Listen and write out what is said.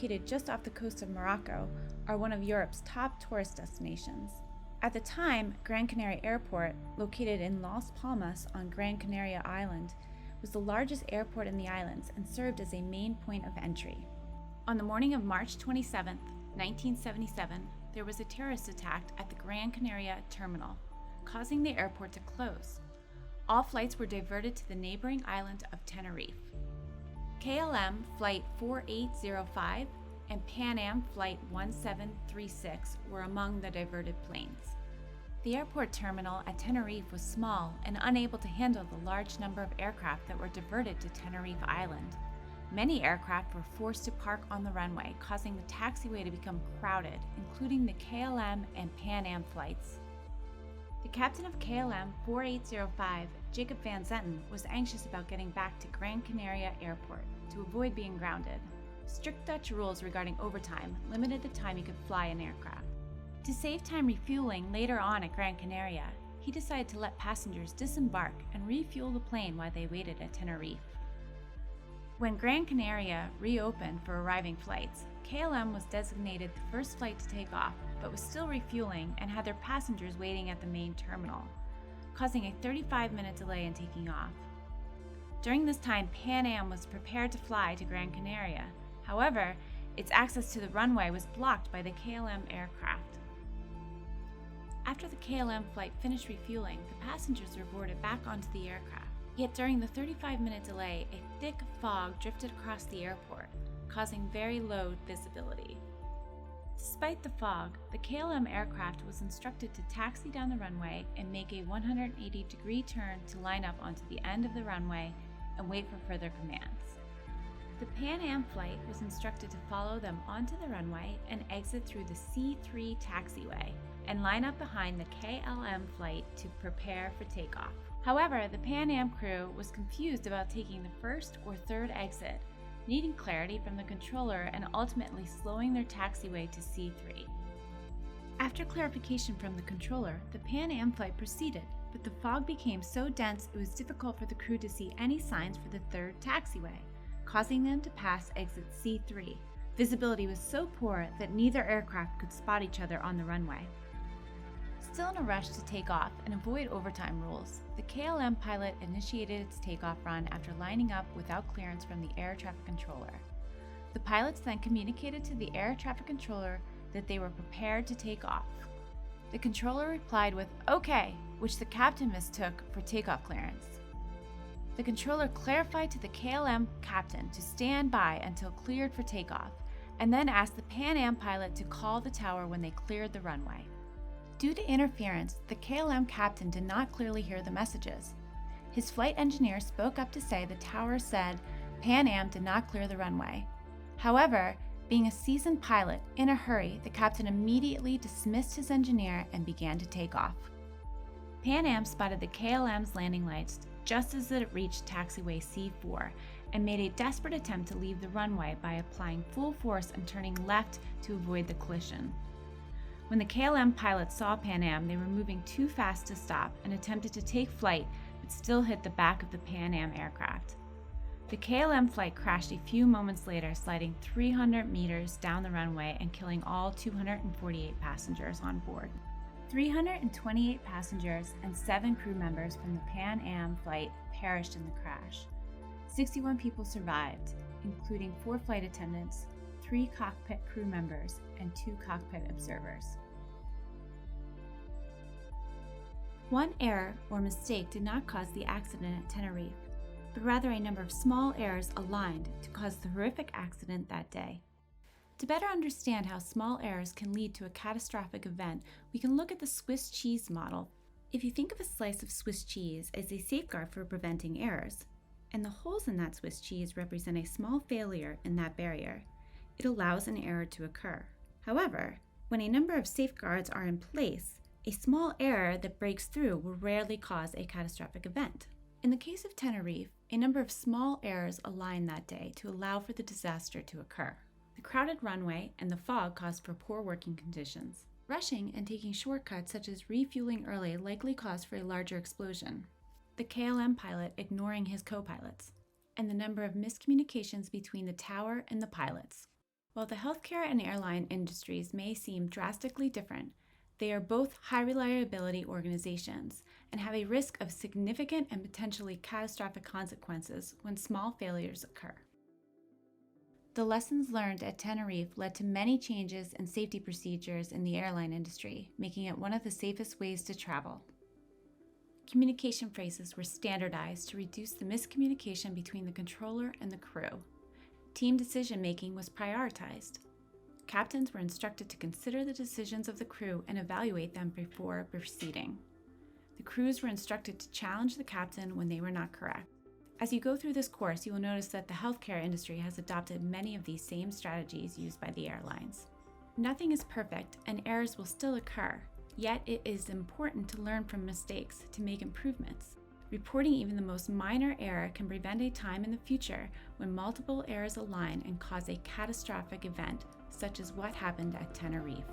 located just off the coast of Morocco, are one of Europe's top tourist destinations. At the time, Gran Canaria Airport, located in Las Palmas on Gran Canaria Island, was the largest airport in the islands and served as a main point of entry. On the morning of March 27, 1977, there was a terrorist attack at the Gran Canaria terminal, causing the airport to close. All flights were diverted to the neighboring island of Tenerife. KLM Flight 4805 and Pan Am Flight 1736 were among the diverted planes. The airport terminal at Tenerife was small and unable to handle the large number of aircraft that were diverted to Tenerife Island. Many aircraft were forced to park on the runway, causing the taxiway to become crowded, including the KLM and Pan Am flights. The captain of KLM 4805, Jacob Van Zetten, was anxious about getting back to Gran Canaria Airport to avoid being grounded. Strict Dutch rules regarding overtime limited the time he could fly an aircraft. To save time refueling later on at Gran Canaria, he decided to let passengers disembark and refuel the plane while they waited at Tenerife. When Gran Canaria reopened for arriving flights, KLM was designated the first flight to take off, but was still refueling and had their passengers waiting at the main terminal, causing a 35-minute delay in taking off. During this time, Pan Am was prepared to fly to Gran Canaria. However, its access to the runway was blocked by the KLM aircraft. After the KLM flight finished refueling, the passengers were boarded back onto the aircraft. Yet during the 35-minute delay, a thick fog drifted across the airport, causing very low visibility. Despite the fog, the KLM aircraft was instructed to taxi down the runway and make a 180-degree turn to line up onto the end of the runway and wait for further commands. The Pan Am flight was instructed to follow them onto the runway and exit through the C3 taxiway and line up behind the KLM flight to prepare for takeoff. However, the Pan Am crew was confused about taking the first or third exit, needing clarity from the controller and ultimately slowing their taxiway to C3. After clarification from the controller, the Pan Am flight proceeded, but the fog became so dense it was difficult for the crew to see any signs for the third taxiway, causing them to pass exit C3. Visibility was so poor that neither aircraft could spot each other on the runway. Still in a rush to take off and avoid overtime rules, the KLM pilot initiated its takeoff run after lining up without clearance from the air traffic controller. The pilots then communicated to the air traffic controller that they were prepared to take off. The controller replied with "OK," which the captain mistook for takeoff clearance. The controller clarified to the KLM captain to stand by until cleared for takeoff, and then asked the Pan Am pilot to call the tower when they cleared the runway. Due to interference, the KLM captain did not clearly hear the messages. His flight engineer spoke up to say the tower said Pan Am did not clear the runway. However, being a seasoned pilot, in a hurry, the captain immediately dismissed his engineer and began to take off. Pan Am spotted the KLM's landing lights just as it reached taxiway C4 and made a desperate attempt to leave the runway by applying full force and turning left to avoid the collision. When the KLM pilots saw Pan Am, they were moving too fast to stop and attempted to take flight, but still hit the back of the Pan Am aircraft. The KLM flight crashed a few moments later, sliding 300 meters down the runway and killing all 248 passengers on board. 328 passengers and 7 crew members from the Pan Am flight perished in the crash. 61 people survived, including 4 flight attendants, 3 cockpit crew members, and 2 cockpit observers. One error or mistake did not cause the accident at Tenerife, but rather a number of small errors aligned to cause the horrific accident that day. To better understand how small errors can lead to a catastrophic event, we can look at the Swiss cheese model. If you think of a slice of Swiss cheese as a safeguard for preventing errors, and the holes in that Swiss cheese represent a small failure in that barrier, it allows an error to occur. However, when a number of safeguards are in place, a small error that breaks through will rarely cause a catastrophic event. In the case of Tenerife, a number of small errors aligned that day to allow for the disaster to occur. The crowded runway and the fog caused for poor working conditions. Rushing and taking shortcuts such as refueling early likely caused for a larger explosion. The KLM pilot ignoring his co-pilots, and the number of miscommunications between the tower and the pilots. While the healthcare and airline industries may seem drastically different, they are both high reliability organizations and have a risk of significant and potentially catastrophic consequences when small failures occur. The lessons learned at Tenerife led to many changes in safety procedures in the airline industry, making it one of the safest ways to travel. Communication phrases were standardized to reduce the miscommunication between the controller and the crew. Team decision-making was prioritized. Captains were instructed to consider the decisions of the crew and evaluate them before proceeding. The crews were instructed to challenge the captain when they were not correct. As you go through this course, you will notice that the healthcare industry has adopted many of these same strategies used by the airlines. Nothing is perfect, and errors will still occur, yet it is important to learn from mistakes to make improvements. Reporting even the most minor error can prevent a time in the future when multiple errors align and cause a catastrophic event, such as what happened at Tenerife.